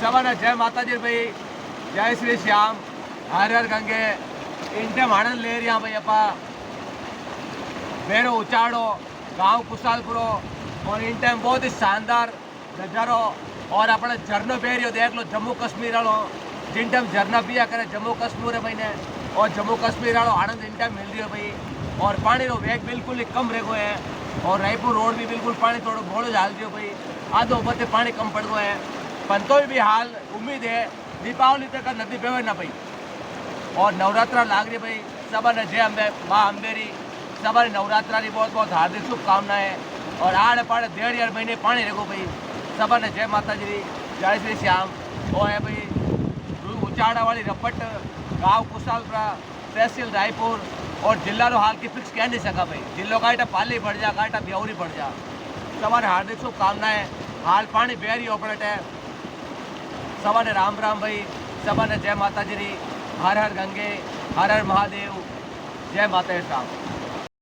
Savanna जय माता जी भाई, जय श्री श्याम, हर हर गंगे। इन टाइम आनंद ले रही भाई अपा बेरो उचाड़ो गांव कुशालपुरो और इन टाइम बहुत ही शानदार नज़ारो और अपने झरनो बेरियो देख लो जम्मू कश्मीर वालों जिन टाइम झरना पिया करे जम्मू कश्मीर है महीने और जम्मू कश्मीर वालों आनंद इन टाइम मिल रही है भाई। और पानी रो वेग बिल्कुल ही कम रह गो है और रायपुर रोड भी बिल्कुल पानी थोड़ा घोड़ो हाल दियो भाई, आधो बते पानी कम पड़ गो है। पण तो भी हाल उम्मीद है दीपावली तक नदी बेवे ना भाई। और नवरात्रा लाग रही भाई, सब ने जय अम्बे माँ अम्बेरी सब नवरात्रा की बहुत बहुत हार्दिक शुभकामनाएं। और आड़ पाड़े डेढ़ यार महीने पानी रखो भाई, सब ने जय माता जी, जय श्री श्याम। वो है भाई उचाड़ा वाली रपट गाँव कुशालपुरा तहसील रायपुर और जिला रो हाल की फिक्स कह नहीं सका भाई। जिलों का इटा पाली पड़ जा का इटा ब्यौरी पड़ जा, सब हार्दिक शुभकामनाएं। हाल पानी बेरी ओपरेट है, सब ने राम राम भाई, सब ने जय माता जी, हर हर गंगे, हर हर महादेव, जय माता श्याम।